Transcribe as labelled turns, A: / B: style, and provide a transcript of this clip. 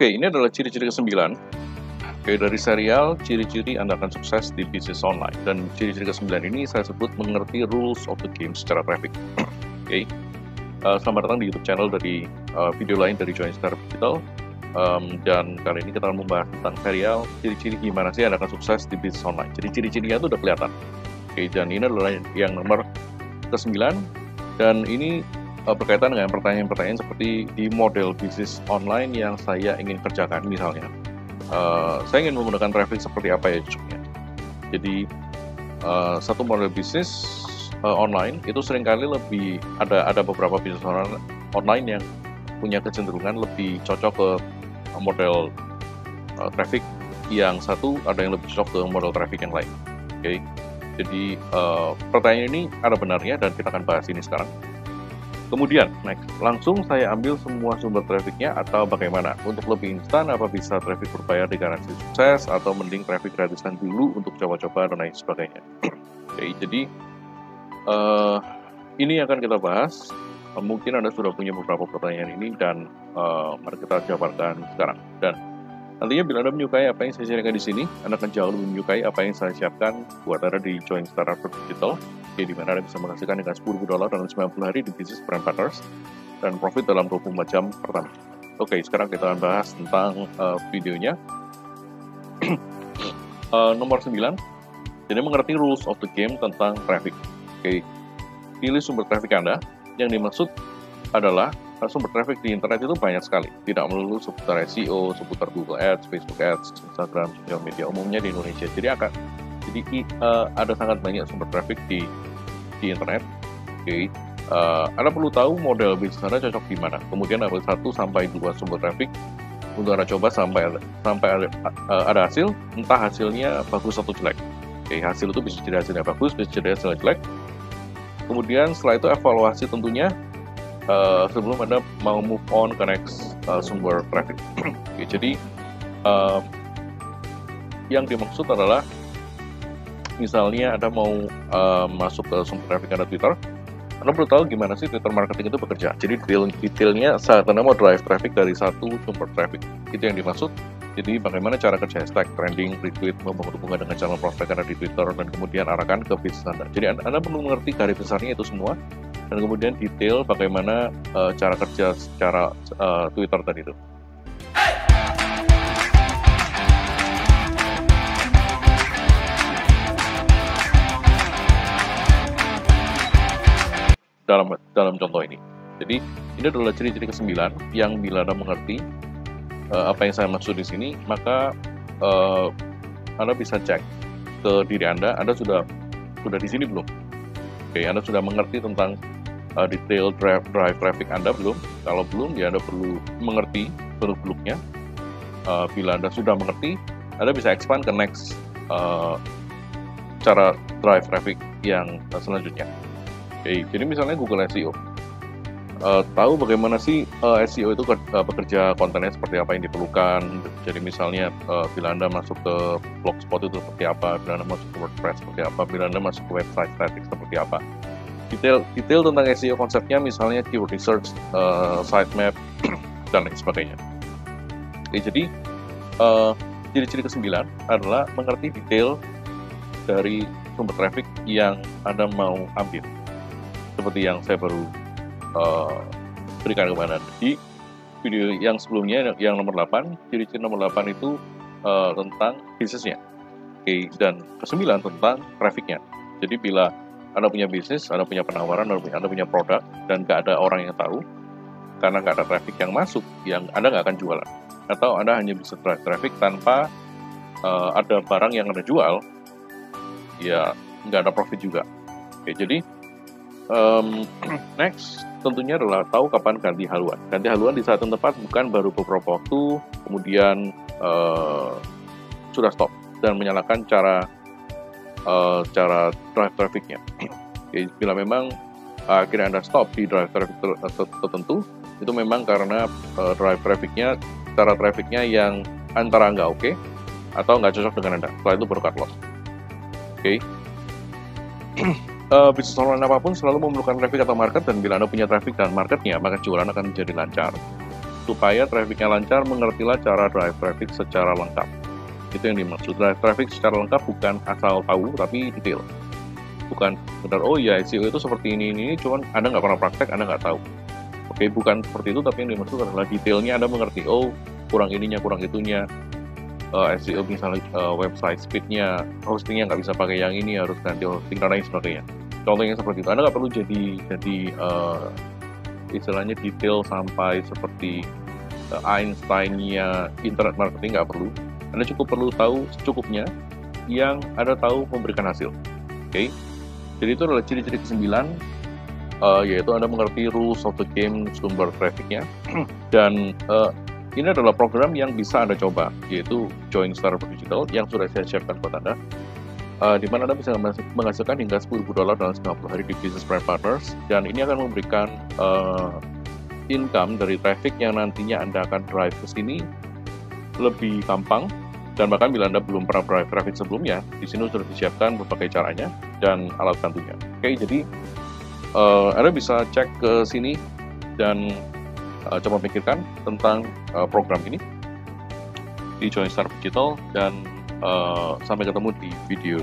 A: Oke, ini adalah ciri-ciri ke-9. Oke, dari serial ciri-ciri Anda akan sukses di bisnis online. Dan ciri-ciri ke-9 ini saya sebut mengerti rules of the game secara traffic. Oke, selamat datang di YouTube channel dari video lain dari Join Startup Digital. Dan kali ini kita akan membahas tentang serial ciri-ciri gimana sih Anda akan sukses di bisnis online. Jadi ciri-cirinya itu udah kelihatan. Oke, dan ini adalah yang nomor ke-9. Dan ini berkaitan dengan pertanyaan-pertanyaan seperti di model bisnis online yang saya ingin kerjakan. Misalnya, saya ingin menggunakan traffic seperti apa ya cocoknya. Jadi, satu model bisnis online itu seringkali lebih ada beberapa bisnis online yang punya kecenderungan lebih cocok ke model traffic yang satu, ada yang lebih cocok ke model traffic yang lain. Oke, jadi pertanyaan ini ada benarnya dan kita akan bahas ini sekarang. Kemudian, next, langsung saya ambil semua sumber trafficnya atau bagaimana? Untuk lebih instan, apa bisa traffic berbayar digaransi sukses atau mending traffic gratisan dulu untuk coba-coba dan lain sebagainya. Oke, jadi ini akan kita bahas. Mungkin Anda sudah punya beberapa pertanyaan ini dan mari kita jabarkan sekarang. Dan nantinya bila Anda menyukai apa yang saya sharingkan di sini, Anda akan jauh lebih menyukai apa yang saya siapkan buat Anda di Join Startup Digital, di mana Anda bisa menghasilkan dengan $10 dalam 90 hari di bisnis brand partners dan profit dalam 24 jam pertama. Oke, sekarang kita akan bahas tentang videonya. Nomor 9, jadi mengerti rules of the game tentang traffic. Oke, pilih sumber traffic Anda. Yang dimaksud adalah sumber traffic di internet itu banyak sekali, tidak melulu seputar SEO, seputar Google Ads, Facebook Ads, Instagram, sosial media umumnya di Indonesia. Jadi ada sangat banyak sumber traffic di internet. Oke, Anda perlu tahu model bisnis Anda cocok di mana. Kemudian ambil 1 sampai 2 sumber traffic untuk Anda coba sampai ada hasil, entah hasilnya bagus atau jelek. Oke, hasil itu bisa jadi hasilnya bagus, bisa jadi hasilnya jelek. Kemudian setelah itu evaluasi tentunya sebelum Anda mau move on ke next sumber traffic. Oke, jadi yang dimaksud adalah misalnya Anda mau masuk ke sumber traffic Anda Twitter, Anda perlu tahu gimana sih Twitter marketing itu bekerja. Jadi detailnya saat Anda mau drive traffic dari satu sumber traffic, itu yang dimaksud. Jadi bagaimana cara kerja hashtag, trending, retweet, membangun hubungan dengan channel prospek Anda di Twitter, dan kemudian arahkan ke bisnis Anda. Jadi Anda perlu mengerti garis besarnya itu semua, dan kemudian detail bagaimana cara kerja secara Twitter tadi itu. Dalam contoh ini. Jadi ini adalah ciri-ciri ke-9 yang bila Anda mengerti apa yang saya maksud di sini, maka Anda bisa cek ke diri Anda sudah di sini belum? Oke, Anda sudah mengerti tentang detail drive traffic Anda belum? Kalau belum, ya Anda perlu mengerti seluk-beluknya. Bila Anda sudah mengerti, Anda bisa expand ke next cara drive traffic yang selanjutnya. Oke, jadi misalnya Google SEO. Tahu bagaimana sih SEO itu bekerja, kontennya seperti apa yang diperlukan. Jadi misalnya bila Anda masuk ke Blogspot itu seperti apa, bila Anda masuk ke WordPress seperti apa, bila Anda masuk ke website static seperti apa. Detail tentang SEO konsepnya, misalnya keyword research, sitemap, dan lain sebagainya. Oke, jadi ciri-ciri ke-9 adalah mengerti detail dari sumber traffic yang Anda mau ambil. Seperti yang saya baru berikan kepada Anda di video yang sebelumnya, yang nomor 8. Ciri-ciri nomor 8 itu tentang bisnisnya. Oke, dan ke-9 tentang trafficnya. Jadi bila Anda punya bisnis, Anda punya penawaran, Anda punya produk, dan nggak ada orang yang tahu, karena nggak ada traffic yang masuk, yang Anda nggak akan jualan. Atau Anda hanya bisa drive traffic tanpa ada barang yang Anda jual, ya nggak ada profit juga. Oke, jadi next tentunya adalah tahu kapan ganti haluan. Ganti haluan di saat yang tepat, bukan baru beberapa waktu kemudian sudah stop dan menyalakan cara drive trafficnya. Oke, bila memang akhirnya Anda stop di drive traffic tertentu, itu memang karena drive trafficnya, cara trafficnya yang antara nggak oke atau nggak cocok dengan Anda. Setelah itu baru cut loss. Oke. Bisnis online apapun selalu memerlukan traffic atau market, dan bila Anda punya traffic dan marketnya, maka jualan akan menjadi lancar. supaya trafficnya lancar, mengertilah cara drive traffic secara lengkap. Itu yang dimaksud. Drive traffic secara lengkap bukan asal tahu, tapi detail. Bukan benar, oh ya SEO itu seperti ini, cuman Anda nggak pernah praktek, Anda nggak tahu. Oke, bukan seperti itu, tapi yang dimaksud adalah detailnya Anda mengerti, oh kurang ininya, kurang itunya. SEO misalnya website speednya, hostingnya nggak bisa pakai yang ini, harus ganti hosting dan lain sebagainya. Contohnya seperti itu. Anda nggak perlu jadi istilahnya detail sampai seperti Einstein-nya internet marketing, nggak perlu. Anda cukup perlu tahu secukupnya yang Anda tahu memberikan hasil. Oke, jadi itu adalah ciri-ciri ke-9, yaitu Anda mengerti rules of the game sumber trafficnya. Dan ini adalah program yang bisa Anda coba, yaitu Join Startup Digital yang sudah saya siapkan buat Anda, di mana Anda bisa menghasilkan hingga $10,000 dalam 90 hari di Business Prime Partners, dan ini akan memberikan income dari traffic yang nantinya Anda akan drive ke sini lebih gampang, dan bahkan bila Anda belum pernah drive traffic sebelumnya, di sini sudah disiapkan berbagai caranya dan alat bantunya. Oke, jadi Anda bisa cek ke sini dan coba pikirkan tentang program ini di Join Startup Digital, dan sampai ketemu di video